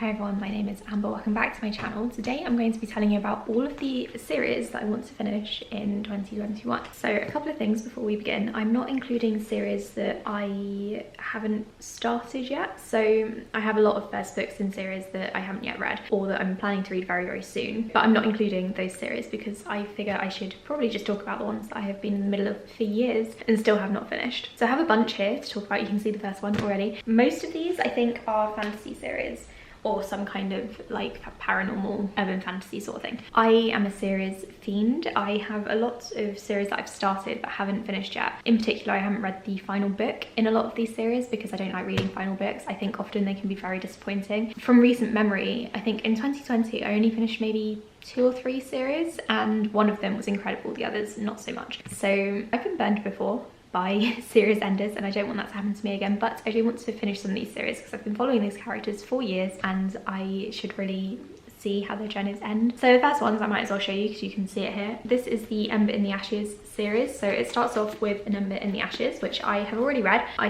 Hi everyone, my name is Amber. Welcome back to my channel. Today I'm going to be telling you about all of the series that I want to finish in 2021. So a couple of things before we begin. I'm not including series that I haven't started yet. So I have a lot of first books in series that I haven't yet read or that I'm planning to read very, very soon. But I'm not including those series because I figure I should probably just talk about the ones that I have been in the middle of for years and still have not finished. So I have a bunch here to talk about. You can see the first one already. Most of these I think are fantasy series, or some kind of like paranormal urban fantasy sort of thing. I am a series fiend. I have a lot of series that I've started but haven't finished yet. In particular, I haven't read the final book in a lot of these series because I don't like reading final books. I think often they can be very disappointing. From recent memory, I think in 2020 I only finished maybe 2 or 3 series and one of them was incredible, the others not so much. So I've been burned before by series enders and I don't want that to happen to me again, but I do want to finish some of these series because I've been following these characters for years and I should really see how their journeys end. So the first ones I might as well show you because you can see it here. This is the Ember in the Ashes series. So it starts off with an Ember in the Ashes, which I have already read. I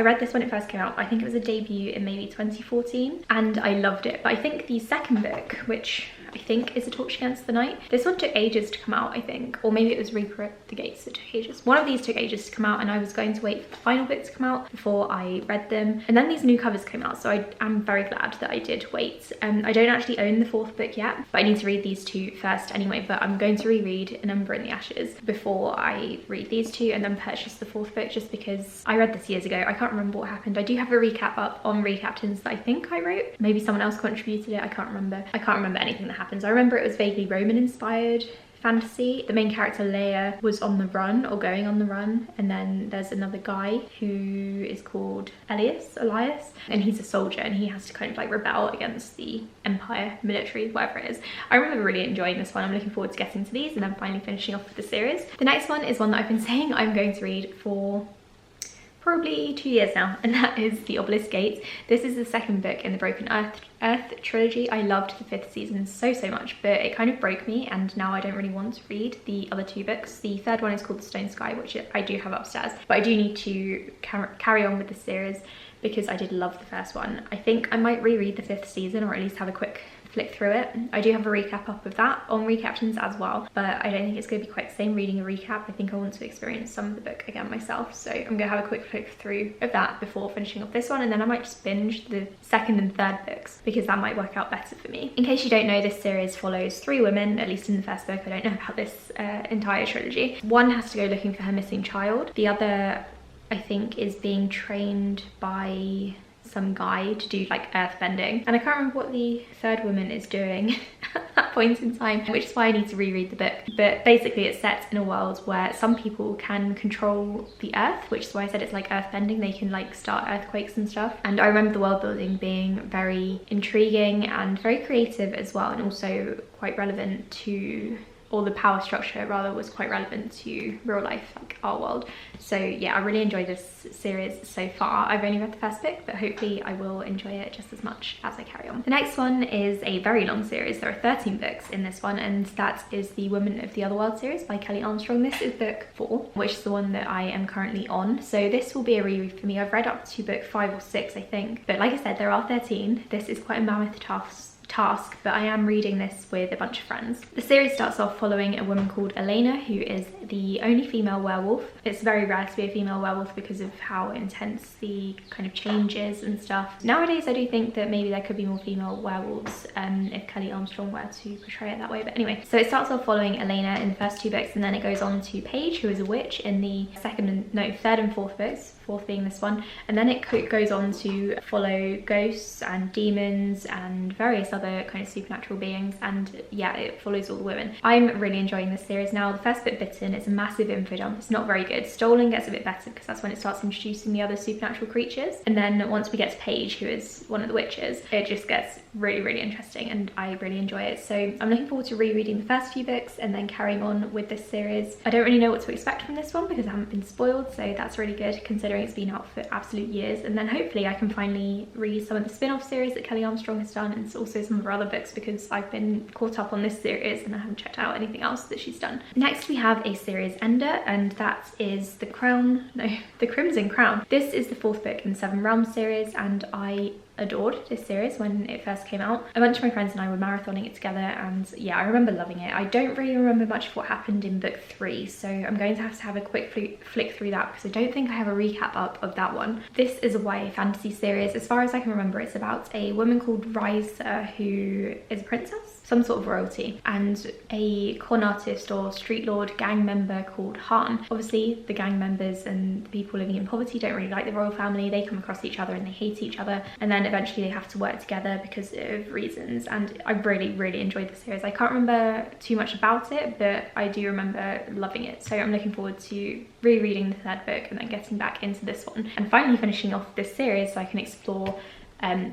read this when it first came out. I think it was a debut in maybe 2014 and I loved it. But I think the second book, which I think is A Torch Against the Night, this one took ages to come out, I think, or maybe it was Reaper at the Gates that took ages. One of these took ages to come out and I was going to wait for the final book to come out before I read them, and then these new covers came out, so I am very glad that I did wait. I don't actually own the 4th book yet, but I need to read these 2 first anyway. But I'm going to reread An Ember in the Ashes before I read these 2 and then purchase the 4th book, just because I read this years ago. I can't remember what happened. I do have a recap up on Read Captains that I think I wrote. Maybe someone else contributed it, I can't remember. I can't remember anything that happens. I remember it was vaguely Roman inspired fantasy. The main character Leia was on the run or going on the run, and then there's another guy who is called Elias, and he's a soldier and he has to kind of like rebel against the Empire military, whatever it is. I remember really enjoying this one. I'm looking forward to getting to these and then finally finishing off with the series. The next one is one that I've been saying I'm going to read for probably 2 years now, and that is The Obelisk. This is the second book in the Broken Earth trilogy. I loved the 5th season so much, but it kind of broke me and now I don't really want to read the other 2 books. The 3rd one is called The Stone Sky, which I do have upstairs, but I do need to carry on with the series because I did love the first one. I think I might reread the 5th season, or at least have a quick flick through it. I do have a recap up of that on Read Captains as well, but I don't think it's going to be quite the same reading a recap. I think I want to experience some of the book again myself, so I'm going to have a quick flick through of that before finishing off this one, and then I might just binge the 2nd and 3rd books because that might work out better for me. In case you don't know, this series follows 3 women, at least in the first book. I don't know about this entire trilogy. One has to go looking for her missing child. The other, I think, is being trained by some guy to do like earthbending, and I can't remember what the 3rd woman is doing at that point in time, which is why I need to reread the book. But basically it's set in a world where some people can control the earth, which is why I said it's like earthbending. They can like start earthquakes and stuff, and I remember the world building being very intriguing and very creative as well, and also quite relevant to, or the power structure rather was quite relevant to real life, like our world. So yeah, I really enjoyed this series so far. I've only read the first book, but hopefully I will enjoy it just as much as I carry on. The next one is a very long series. There are 13 books in this one, and that is the Women of the Otherworld series by Kelly Armstrong. This is book 4, which is the one that I am currently on. So this will be a reread for me. I've read up to book 5 or 6, I think, but like I said, there are 13. This is quite a mammoth task, but I am reading this with a bunch of friends. The series starts off following a woman called Elena, who is the only female werewolf. It's very rare to be a female werewolf because of how intense the kind of change is and stuff. Nowadays I do think that maybe there could be more female werewolves if Kelly Armstrong were to portray it that way, but anyway. So it starts off following Elena in the first 2 books, and then it goes on to Paige, who is a witch, in the 3rd and 4th books, 4th being this one, and then it goes on to follow ghosts and demons and various other kind of supernatural beings, and yeah, it follows all the women. I'm really enjoying this series now. The first bit Bitten, it's a massive info dump. It's not very good. Stolen gets a bit better because that's when it starts introducing the other supernatural creatures, and then once we get to Paige, who is one of the witches, it just gets really interesting and I really enjoy it. So I'm looking forward to rereading the first few books and then carrying on with this series. I don't really know what to expect from this one because I haven't been spoiled, so that's really good considering it's been out for absolute years. And then hopefully I can finally read some of the spin-off series that Kelly Armstrong has done, and also some of her other books, because I've been caught up on this series and I haven't checked out anything else that she's done. Next we have a series ender, and that is The Crimson Crown. This is the 4th book in the 7 Realms series, and I adored this series when it first came out. A bunch of my friends and I were marathoning it together, and yeah, I remember loving it. I don't really remember much of what happened in book 3, so I'm going to have a quick flick through that because I don't think I have a recap up of that one. This is a YA fantasy series. As far as I can remember, it's about a woman called Risa who is a princess, some sort of royalty, and a con artist or street lord gang member called Han. Obviously, the gang members and the people living in poverty don't really like the royal family. They come across each other and they hate each other, and then eventually they have to work together because of reasons. And I really enjoyed the series. I can't remember too much about it, but I do remember loving it. So I'm looking forward to rereading the 3rd book and then getting back into this one and finally finishing off this series so I can explore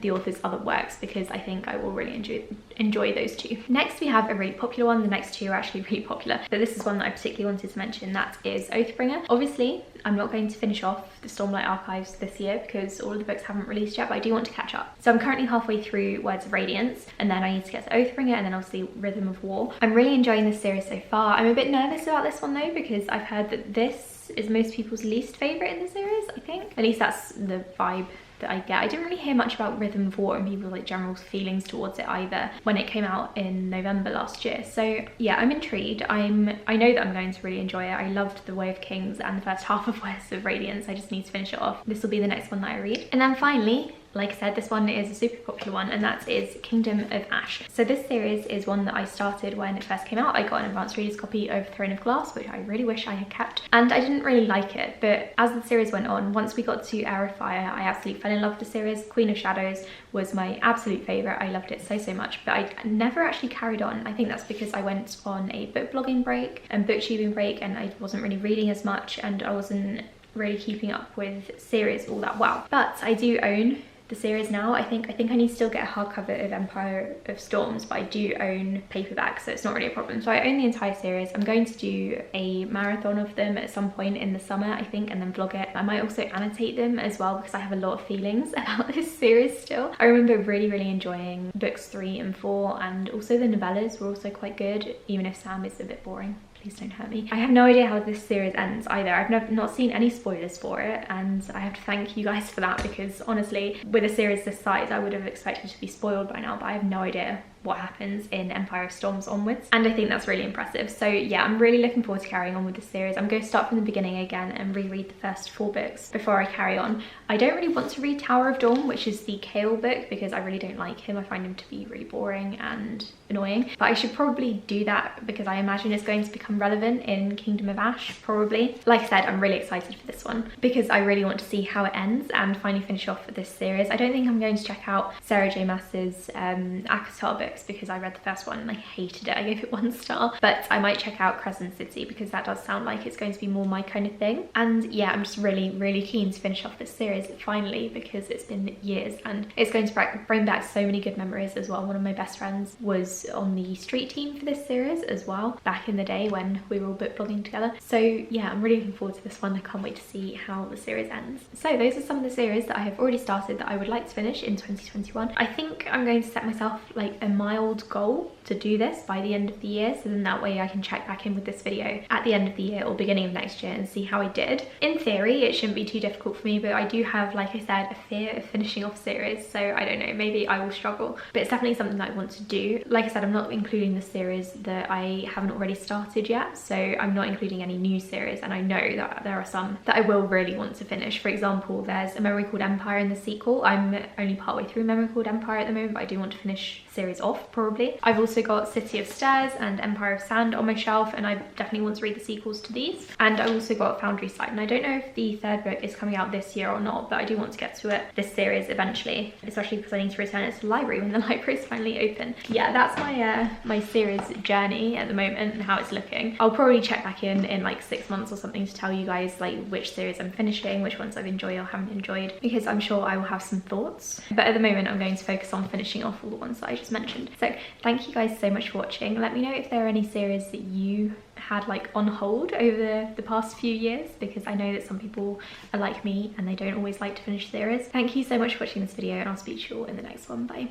the author's other works, because I think I will really enjoy those two. Next we have a really popular one. The next two are actually really popular, but this is one that I particularly wanted to mention. That is Oathbringer. Obviously I'm not going to finish off the Stormlight Archives this year because all of the books haven't released yet, but I do want to catch up. So I'm currently halfway through Words of Radiance, and then I need to get to Oathbringer, and then obviously Rhythm of War. I'm really enjoying this series so far. I'm a bit nervous about this one though, because I've heard that this is most people's least favourite in the series, I think. At least that's the vibe that I get. I didn't really hear much about Rhythm of War and people's like general feelings towards it either when it came out in November last year. So yeah, I'm intrigued. I know that I'm going to really enjoy it. I loved The Way of Kings and the first half of Words of Radiance. I just need to finish it off. This will be the next one that I read. And then finally, like I said, this one is a super popular one, and that is Kingdom of Ash. So this series is one that I started when it first came out. I got an advanced reader's copy of Throne of Glass, which I really wish I had kept, and I didn't really like it. But as the series went on, once we got to Heir of Fire, I absolutely fell in love with the series. Queen of Shadows was my absolute favourite. I loved it so much, but I never actually carried on. I think that's because I went on a book blogging break and booktubing break, and I wasn't really reading as much, and I wasn't really keeping up with series all that well. But I do own the series now. I think I need to still get a hardcover of Empire of Storms, but I do own paperback, so it's not really a problem. So I own the entire series. I'm going to do a marathon of them at some point in the summer, I think, and then vlog it. I might also annotate them as well because I have a lot of feelings about this series still. I remember really enjoying books 3 and 4, and also the novellas were also quite good, even if Sam is a bit boring. Please don't hurt me. I have no idea how this series ends either. I've not seen any spoilers for it, and I have to thank you guys for that, because honestly, with a series this size, I would have expected to be spoiled by now, but I have no idea what happens in Empire of Storms onwards, and I think that's really impressive. So yeah, I'm really looking forward to carrying on with the series. I'm going to start from the beginning again and reread the first 4 books before I carry on. I don't really want to read Tower of Dawn, which is the Kale book, because I really don't like him. I find him to be really boring and annoying, but I should probably do that because I imagine it's going to become relevant in Kingdom of Ash, probably. Like I said, I'm really excited for this one because I really want to see how it ends and finally finish off this series. I don't think I'm going to check out Sarah J Maas's ACOTAR book because I read the first one and I hated it. I gave it 1 star, but I might check out Crescent City because that does sound like it's going to be more my kind of thing. And yeah, I'm just really keen to finish off this series finally, because it's been years and it's going to bring back so many good memories as well. One of my best friends was on the street team for this series as well, back in the day when we were all book blogging together. So yeah, I'm really looking forward to this one. I can't wait to see how the series ends. So those are some of the series that I have already started that I would like to finish in 2021. I think I'm going to set myself like a mild goal to do this by the end of the year, so then that way I can check back in with this video at the end of the year or beginning of next year and see how I did. In theory, it shouldn't be too difficult for me, but I do have, like I said, a fear of finishing off series, so I don't know, maybe I will struggle, but it's definitely something that I want to do. Like I said, I'm not including the series that I haven't already started yet, so I'm not including any new series, and I know that there are some that I will really want to finish. For example, there's A Memory Called Empire in the sequel. I'm only partway through Memory Called Empire at the moment, but I do want to finish series off probably. I've also got City of Stairs and Empire of Sand on my shelf, and I definitely want to read the sequels to these. And I also got Foundry Side, and I don't know if the 3rd book is coming out this year or not, but I do want to get to it, this series, eventually, especially because I need to return it to the library when the library is finally open. Yeah, that's my my series journey at the moment and how it's looking. I'll probably check back in like 6 months or something to tell you guys like which series I'm finishing, which ones I've enjoyed or haven't enjoyed, because I'm sure I will have some thoughts. But at the moment, I'm going to focus on finishing off all the ones that I just mentioned. So thank you guys so much for watching. Let me know if there are any series that you had like on hold over the past few years, because I know that some people are like me and they don't always like to finish series. Thank you so much for watching this video, and I'll speak to you all in the next one. Bye.